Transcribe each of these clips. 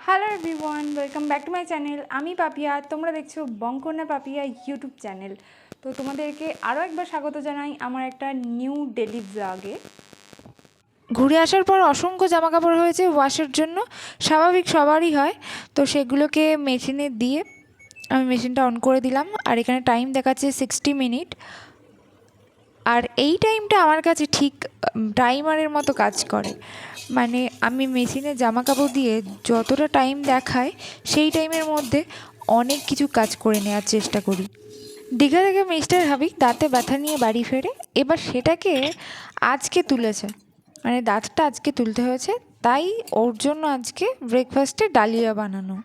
Hello everyone, welcome back to my channel. আমি পাপিয়া, তোমরা দেখছো বং কন্যা পাপিয়া ইউটিউব চ্যানেল। তো তোমাদেরকে আরও একবার স্বাগত জানাই আমার একটা নিউ ডেলি ব্লগে। ঘুরে আসার পর অসংখ্য জামাকাপড় হয়েছে ওয়াশের জন্য, স্বাভাবিক সবারই হয়। তো সেগুলোকে মেশিনে দিয়ে আমি মেশিনটা অন করে দিলাম, আর এখানে টাইম দেখাচ্ছে 60 মিনিট। আর এই টাইমটা আমার কাছে ঠিক টাইমারের মতো কাজ করে। মানে আমি মেশিনে জামা কাপড় দিয়ে যতটা টাইম দেখায় সেই টাইমের মধ্যে অনেক কিছু কাজ করে নেওয়ার চেষ্টা করি। দীঘা থেকে মিস্টার হাবিব দাঁতে ব্যথা নিয়ে বাড়ি ফেরে, এবার সেটাকে আজকে তুলেছে, মানে দাঁতটা আজকে তুলতে হয়েছে। তাই ওর জন্য আজকে ব্রেকফাস্টে ডালিয়া বানানো।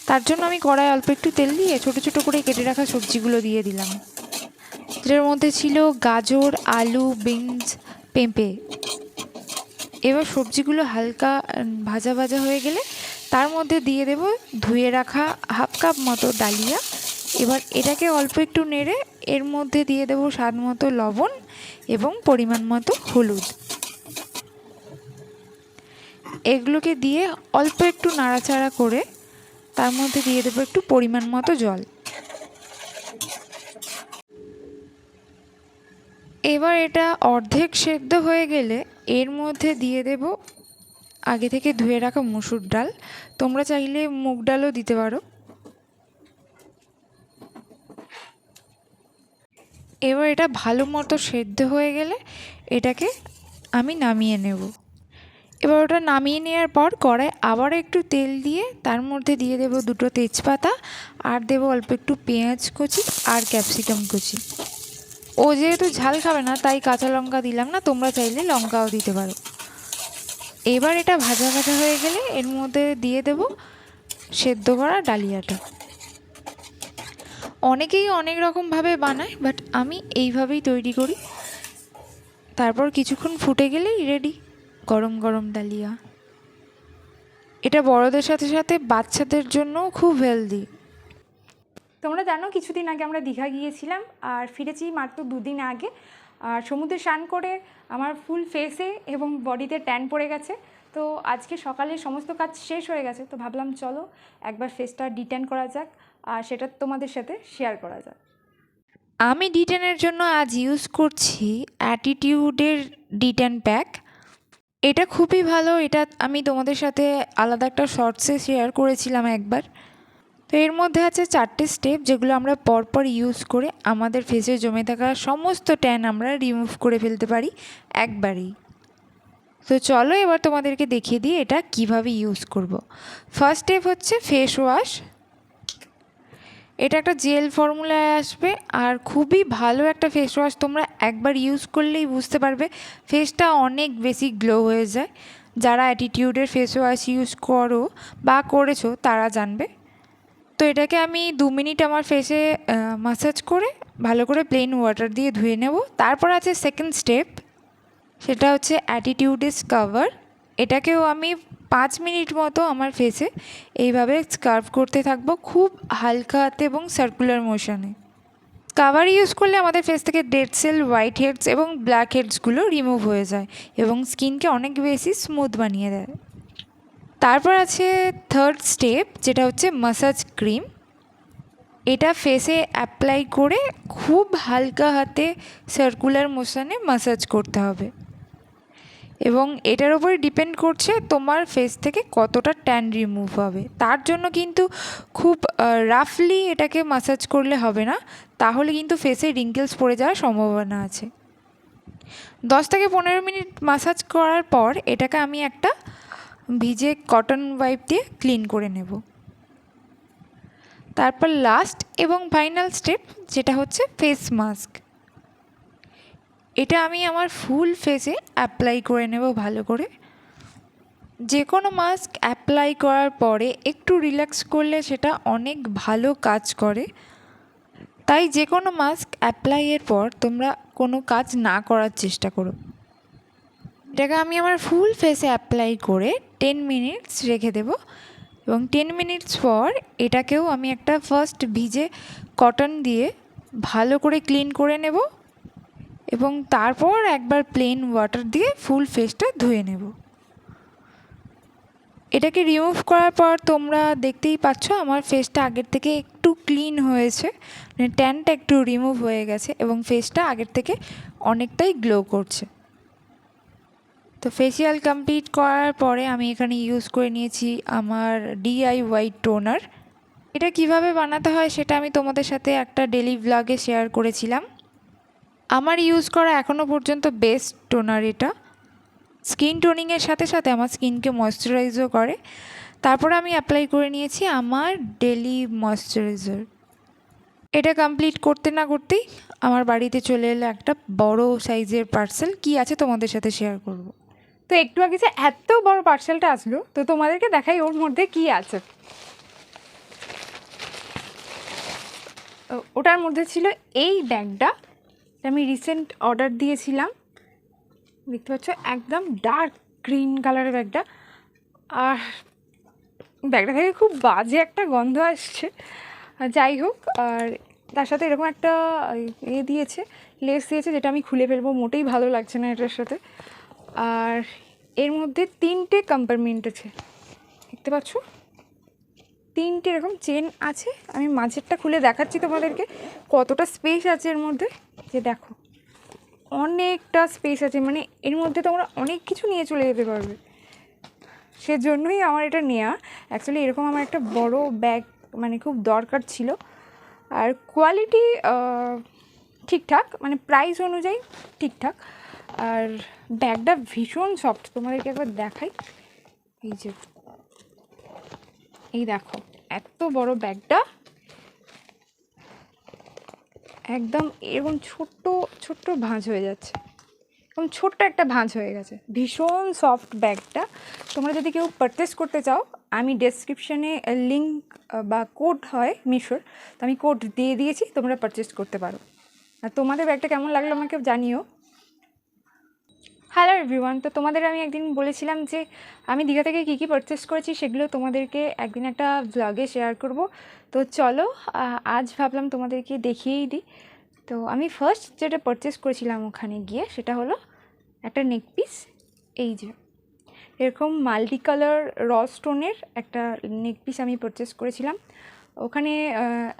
তার জন্য আমি কড়াই অল্প একটু তেল দিয়ে ছোটো ছোটো করে কেটে রাখা সবজিগুলো দিয়ে দিলাম। যেটার মধ্যে ছিল গাজর, আলু, বিনস, পেঁপে। এবার সবজিগুলো হালকা ভাজা ভাজা হয়ে গেলে তার মধ্যে দিয়ে দেব ধুয়ে রাখা হাফ কাপ মতো ডালিয়া। এবার এটাকে অল্প একটু নেড়ে এর মধ্যে দিয়ে দেব স্বাদ মতো লবণ এবং পরিমাণ মতো হলুদ। এগুলোকে দিয়ে অল্প একটু নাড়াচাড়া করে তার মধ্যে দিয়ে দেবো একটু পরিমাণ মতো জল। এবার এটা অর্ধেক সেদ্ধ হয়ে গেলে এর মধ্যে দিয়ে দেব আগে থেকে ধুয়ে রাখা মসুর ডাল। তোমরা চাইলে মুগ ডালও দিতে পারো। এবার এটা ভালো মতো সেদ্ধ হয়ে গেলে এটাকে আমি নামিয়ে নেব। এবার ওটা নামিয়ে নেওয়ার পর কড়াই আবার একটু তেল দিয়ে তার মধ্যে দিয়ে দেব দুটো তেজপাতা, আর দেব অল্প একটু পেঁয়াজ কুচি আর ক্যাপসিকাম কুচি। ও যেহেতু ঝাল খাবে না তাই কাঁচা লঙ্কা দিলাম না, তোমরা চাইলে লঙ্কাও দিতে পারো। এবার এটা ভাজা ভাজা হয়ে গেলে এর মধ্যে দিয়ে দেব সেদ্ধ করা ডালিয়াটা। অনেকেই অনেক রকমভাবে বানায়, বাট আমি এইভাবেই তৈরি করি। তারপর কিছুক্ষণ ফুটে গেলেই রেডি গরম গরম ডালিয়া। এটা বড়দের সাথে সাথে বাচ্চাদের জন্যও খুব হেলদি। তোমরা জানো কিছুদিন আগে আমরা দীঘা গিয়েছিলাম আর ফিরেছি মাত্র 2 দিন আগে। আর সমুদ্রে স্নান করে আমার ফুল ফেসে এবং বডিতে ট্যান পড়ে গেছে। তো আজকে সকালে সমস্ত কাজ শেষ হয়ে গেছে, তো ভাবলাম চলো একবার ফেসটা ডিট্যান করা যাক আর সেটা তোমাদের সাথে শেয়ার করা যাক। আমি ডিট্যানের জন্য আজ ইউজ করছি অ্যাটিটিউডের ডিট্যান প্যাক। এটা খুবই ভালো। এটা আমি তোমাদের সাথে আলাদা একটা শর্টসে শেয়ার করেছিলাম একবার। তো এর মধ্যে আছে 4টে স্টেপ, যেগুলো আমরা পরপর ইউজ করে আমাদের ফেসে জমে থাকা সমস্ত ট্যান আমরা রিমুভ করে ফেলতে পারি একবারেই। তো চলো এবার তোমাদেরকে দেখিয়ে দিই এটা কিভাবে ইউজ করব। ফার্স্ট স্টেপ হচ্ছে ফেস ওয়াশ। এটা একটা জেল ফর্মুলায় আসবে আর খুবই ভালো একটা ফেস ওয়াশ। তোমরা একবার ইউজ করলেই বুঝতে পারবে ফেসটা অনেক বেশি গ্লো হয়ে যায়। যারা অ্যাটিটিউডের ফেস ওয়াশ ইউজ করো বা করেছো তারা জানবে। তো এটাকে আমি 2 মিনিট আমার ফেসে ম্যাসাজ করে ভালো করে প্লেন ওয়াটার দিয়ে ধুয়ে নেব। তারপর আছে সেকেন্ড স্টেপ, সেটা হচ্ছে অ্যাটিটিউডের স্কার্ভার। এটাকেও আমি 5 মিনিট মতো আমার ফেসে এইভাবে স্কার্ভ করতে থাকবো, খুব হালকা হাতে এবং সার্কুলার মোশনে। স্কার্ভার ইউজ করলে আমাদের ফেস থেকে ডেড সেল, হোয়াইট হেডস এবং ব্ল্যাক হেডসগুলো রিমুভ হয়ে যায় এবং স্কিনকে অনেক বেশি স্মুথ বানিয়ে দেয়। তারপর আছে থার্ড স্টেপ, যেটা হচ্ছে ম্যাসাজ ক্রিম। এটা ফেসে অ্যাপ্লাই করে খুব হালকা হাতে সার্কুলার মোশনে ম্যাসাজ করতে হবে এবং এটার উপরে ডিপেন্ড করছে তোমার ফেস থেকে কতটা ট্যান রিমুভ হবে। তার জন্য কিন্তু খুব রাফলি এটাকে ম্যাসাজ করলে হবে না, তাহলে কিন্তু ফেসে রিঙ্কেলস পড়ে যাওয়ার সম্ভাবনা আছে। 10 থেকে 15 মিনিট ম্যাসাজ করার পর এটাকে আমি একটা ভিজে কটন ওয়াইপ দিয়ে ক্লিন করে নেব। তারপর লাস্ট এবং ফাইনাল স্টেপ, যেটা হচ্ছে ফেস মাস্ক। এটা আমি আমার ফুল ফেসে অ্যাপ্লাই করে নেব ভালো করে। যে কোনো মাস্ক অ্যাপ্লাই করার পরে একটু রিল্যাক্স করলে সেটা অনেক ভালো কাজ করে। তাই যে কোনো মাস্ক অ্যাপ্লাইয়ের পর তোমরা কোনো কাজ না করার চেষ্টা করো। এটাকে আমি আমার ফুল ফেসে অ্যাপ্লাই করে 10 মিনিটস রেখে দেব এবং 10 মিনিটস পর এটাকেও আমি একটা ফার্স্ট ভিজে কটন দিয়ে ভালো করে ক্লিন করে নেব এবং তারপর একবার প্লেন ওয়াটার দিয়ে ফুল ফেসটা ধুয়ে নেব। এটাকে রিমুভ করার পর তোমরা দেখতেই পাচ্ছ আমার ফেসটা আগের থেকে একটু ক্লিন হয়েছে, মানে ট্যানটা একটু রিমুভ হয়ে গেছে এবং ফেসটা আগের থেকে অনেকটাই গ্লো করছে। তো ফেসিয়াল কমপ্লিট করার পরে আমি এখানে ইউজ করে নিয়েছি আমার DIY টোনার। এটা কিভাবে বানাতে হয় সেটা আমি তোমাদের সাথে একটা ডেলি ব্লগে শেয়ার করেছিলাম। আমার ইউজ করা এখনও পর্যন্ত বেস্ট টোনার এটা। স্কিন টোনিংয়ের সাথে সাথে আমার স্কিনকে ময়শ্চারাইজও করে। তারপরে আমি অ্যাপ্লাই করে নিয়েছি আমার ডেলি ময়শ্চারাইজার। এটা কমপ্লিট করতে না করতেই আমার বাড়িতে চলে এলো একটা বড় সাইজের পার্সেল। কি আছে তোমাদের সাথে শেয়ার করব। তো একটু আগে যে এত বড় পার্সেলটা আসলো, তো তোমাদেরকে দেখাই ওর মধ্যে কি আছে। ওটার মধ্যে ছিল এই ব্যাগটা, আমি রিসেন্ট অর্ডার দিয়েছিলাম। দেখতে পাচ্ছ একদম ডার্ক গ্রিন কালারের ব্যাগটা। আর ব্যাগটা থেকে খুব বাজে একটা গন্ধ আসছে, যাই হোক। আর তার সাথে এরকম একটা দিয়েছে, লেস দিয়েছে, যেটা আমি খুলে ফেলবো, মোটেই ভালো লাগছে না এটার সাথে। আর এর মধ্যে 3টে কম্পার্টমেন্ট আছে, দেখতে পাচ্ছ 3টে এরকম চেন আছে। আমি মাঝেরটা খুলে দেখাচ্ছি তোমাদেরকে কতটা স্পেস আছে এর মধ্যে। যে দেখো অনেকটা স্পেস আছে, মানে এর মধ্যে তোমরা অনেক কিছু নিয়ে চলে যেতে পারবে। সেজন্যই আমার এটা নেওয়া। অ্যাকচুয়ালি এরকম আমার একটা বড় ব্যাগ মানে খুব দরকার ছিল। আর কোয়ালিটি ঠিকঠাক, মানে প্রাইস অনুযায়ী ঠিকঠাক। আর ব্যাগটা ভীষণ সফট, তোমাদেরকে একবার দেখাই। এই দেখো এত বড় ব্যাগটা, একদম এরকম ছোট্ট ছোট্ট ভাঁজ হয়ে যাচ্ছে, এরকম ছোট্ট একটা ভাঁজ হয়ে গেছে। ভীষণ সফট ব্যাগটা। তোমরা যদি কেউ পারচেস করতে চাও, আমি ডেসক্রিপশানে লিঙ্ক বা কোড হয় মিশোর, তো আমি কোড দিয়ে দিয়েছি, তোমরা পারচেস করতে পারো। আর তোমাদের ব্যাগটা কেমন লাগলো আমাকে জানিও। হ্যালো এভরিওয়ান, তো তোমাদের আমি একদিন বলেছিলাম যে আমি দীঘা থেকে কী কী পারচেস করেছি সেগুলো তোমাদেরকে একদিন একটা ব্লগে শেয়ার করব। তো চলো আজ ভাবলাম তোমাদেরকে দেখিয়েই দিই। তো আমি ফার্স্ট যেটা পারচেস করেছিলাম ওখানে গিয়ে, সেটা হলো একটা নেক পিস। এই যে এরকম মাল্টি কালার র স্টোনের একটা নেক পিস আমি পারচেস করেছিলাম ওখানে।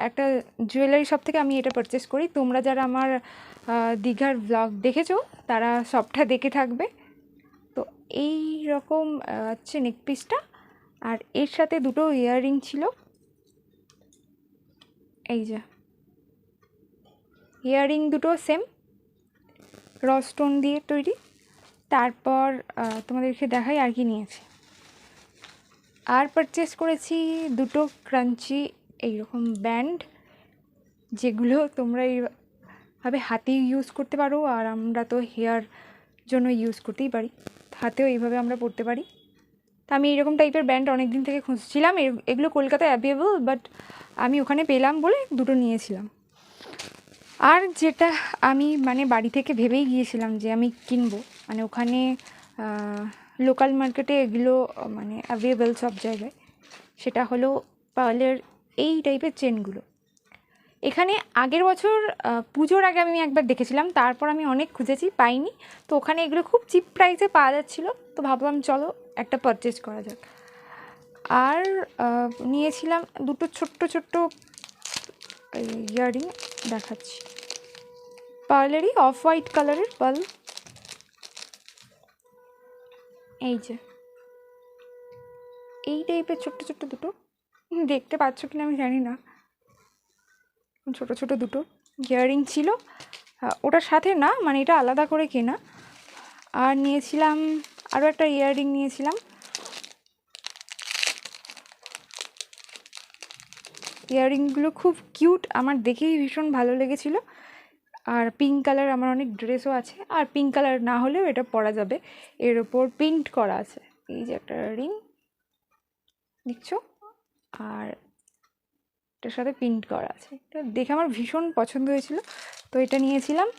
একটা জুয়েলারি শপ থেকে আমি এটা পারচেস করি। তোমরা যারা আমার দীঘার ব্লগ দেখেছো তারা সবটা দেখে থাকবে। তো এই রকম হচ্ছে নেক পিসটা। আর এর সাথে দুটো ইয়াররিং ছিল, এই যে ইয়াররিং দুটো সেম র স্টোন দিয়ে তৈরি। তারপর তোমাদেরকে দেখাই আর কি নিয়েছি। আর পারচেস করেছি দুটো ক্রাঞ্চি এইরকম ব্যান্ড, যেগুলো তোমরা এইভাবে হাতেই ইউজ করতে পারো। আর আমরা তো হেয়ার জন্য ইউজ করতেই পারি, হাতেও এইভাবে আমরা পরতে পারি। তো আমি এইরকম টাইপের ব্যান্ড অনেক দিন থেকে খুঁজছিলাম। এগুলো কলকাতায় অ্যাভেলেবল, বাট আমি ওখানে পেলাম বলে দুটো নিয়েছিলাম। আর যেটা আমি মানে বাড়ি থেকে ভেবেই গিয়েছিলাম যে আমি কিনবো, মানে ওখানে লোকাল মার্কেটে এগুলো মানে অ্যাভেলেবল সব জায়গায়, সেটা হলো পার্লের এই টাইপের চেনগুলো। এখানে আগের বছর পুজোর আগে আমি একবার দেখেছিলাম, তারপর আমি অনেক খুঁজেছি পাইনি। তো ওখানে এগুলো খুব চিপ প্রাইসে পাওয়া যাচ্ছিলো, তো ভাবলাম চলো একটা পারচেস করা যাক। আর নিয়েছিলাম দুটো ছোট্ট ছোট্ট ইয়াররিং, দেখাচ্ছি, পার্লেরই অফ হোয়াইট কালারের পার্ল। এই যে এই টাইপের ছোট্ট ছোট্ট দুটো, দেখতে পাচ্ছ কিনা আমি জানি না, ছোট ছোট দুটো ইয়াররিং ছিল। ওটার সাথে না, মানে এটা আলাদা করে কেনা। আর নিয়েছিলাম আরও একটা ইয়াররিং নিয়েছিলাম। ইয়াররিংগুলো খুব কিউট, আমার দেখেই ভীষণ ভালো লেগেছিলো। আর পিঙ্ক কালার আমার অনেক ড্রেসও আছে, আর পিঙ্ক কালার না হলেও এটা পরা যাবে। এর ওপর প্রিন্ট করা আছে, এই যে একটা রিং দেখছো, আর এটার সাথে প্রিন্ট করা আছে। এটা দেখে আমার ভীষণ পছন্দ হয়েছিল, তো এটা নিয়েছিলাম।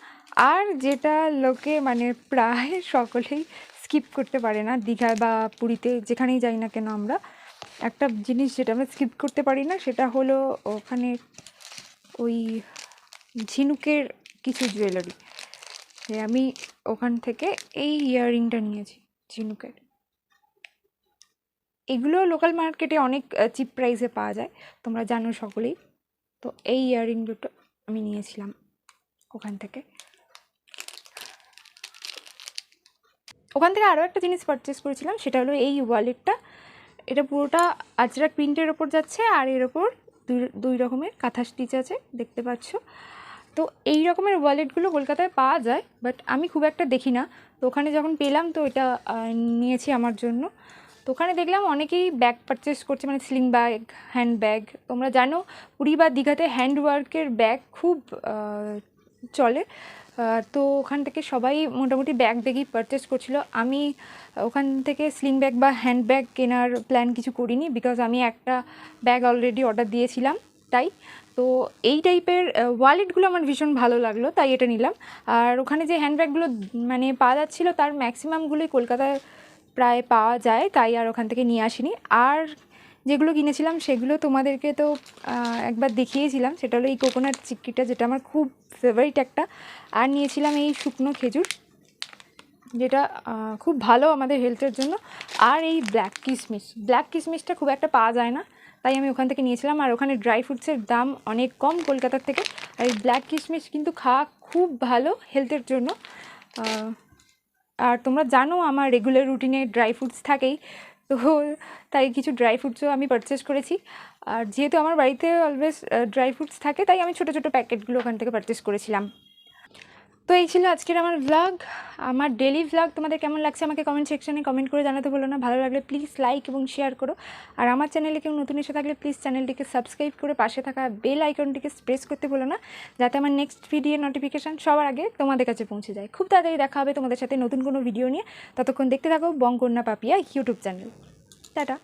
আর যেটা লোকে মানে প্রায় সকলেই স্কিপ করতে পারে না, দীঘায় বা পুরীতে যেখানেই যাই না কেন আমরা, একটা জিনিস যেটা আমরা স্কিপ করতে পারি না, সেটা হলো ওখানে ওই ঝিনুকের কিছু জুয়েলারি। আমি ওখান থেকে এই ইয়াররিংটা নিয়েছি ঝিনুকের। এগুলো লোকাল মার্কেটে অনেক চিপ প্রাইসে পাওয়া যায়, তোমরা জানো সকলেই। তো এই ইয়াররিং দুটো আমি নিয়েছিলাম ওখান থেকে। ওখান থেকে আরও একটা জিনিস পারচেস করেছিলাম, সেটা হলো এই ওয়ালেটটা। এটা পুরোটা আজরাক প্রিন্টের ওপর যাচ্ছে, আর এর ওপর দুই রকমের কাঁথা স্টিচ আছে, দেখতে পাচ্ছ। তো এই রকমের ওয়ালেটগুলো কলকাতায় পাওয়া যায়, বাট আমি খুব একটা দেখি না। তো ওখানে যখন পেলাম তো এটা নিয়েছি আমার জন্য। তো ওখানে দেখলাম অনেকেই ব্যাগ পারচেস করছে, মানে স্লিং ব্যাগ, হ্যান্ড ব্যাগ। তোমরা জানো পুরী বা দীঘাতে হ্যান্ড ওয়ার্কের ব্যাগ খুব চলে। তো ওখান থেকে সবাই মোটামুটি ব্যাগ দেখেই পারচেস করছিল। আমি ওখান থেকে স্লিং ব্যাগ বা হ্যান্ড ব্যাগ কেনার প্ল্যান কিছু করিনি, বিকজ আমি একটা ব্যাগ অলরেডি অর্ডার দিয়েছিলাম তাই। তো এই টাইপের ওয়ালেটগুলো আমার ভীষণ ভালো লাগলো, তাই এটা নিলাম। আর ওখানে যে হ্যান্ডব্যাগগুলো মানে পাওয়া যাচ্ছিলো তার ম্যাক্সিমামগুলোই কলকাতায় প্রায় পাওয়া যায়, তাই আর ওখান থেকে নিয়ে আসিনি। আর যেগুলো কিনেছিলাম সেগুলো তোমাদেরকে তো একবার দেখিয়েছিলাম, সেটা হলো এই কোকোনাট চিক্কিটা, যেটা আমার খুব ফেভারিট একটা। আর নিয়েছিলাম এই শুকনো খেজুর, যেটা খুব ভালো আমাদের হেলথের জন্য। আর এই ব্ল্যাক কিশমিশটা খুব একটা পাওয়া যায় না, তাই আমি ওখান থেকে নিয়েছিলাম। আর ওখানে ড্রাই ফ্রুটসের দাম অনেক কম কলকাতার থেকে। আর এই ব্ল্যাক কিশমিশ কিন্তু খাওয়া খুব ভালো হেলথের জন্য। আর তোমরা জানো আমার রেগুলার রুটিনে ড্রাই ফ্রুটস থাকেই, তো তাই কিছু ড্রাই ফ্রুটসও আমি পারচেস করেছি। আর যেহেতু আমার বাড়িতে অলওয়েজ ড্রাই ফ্রুটস থাকে, তাই আমি ছোটো ছোটো প্যাকেটগুলো ওখান থেকে পারচেস করেছিলাম। তো এই ছিল আজকের আমার ভ্লগ, আমার ডেলি ভ্লগ। তোমাদের কেমন লাগছে আমাকে কমেন্ট সেকশনে কমেন্ট করে জানাতে বলো না। ভালো লাগলে প্লিজ লাইক এবং শেয়ার করো। আর আমার চ্যানেলে কেউ নতুন এসে থাকলে প্লিজ চ্যানেলটিকে সাবস্ক্রাইব করে পাশে থাকা বেল আইকনটিকে প্রেস করতে বলো না, যাতে আমার নেক্সট ভিডিওর নোটিফিকেশান সবার আগে তোমাদের কাছে পৌঁছে যায়। খুব তাড়াতাড়ি দেখা হবে তোমাদের সাথে নতুন কোনো ভিডিও নিয়ে। ততক্ষণ দেখতে থাকো বং কন্যা পাপিয়া ইউটিউব চ্যানেল। টাটা।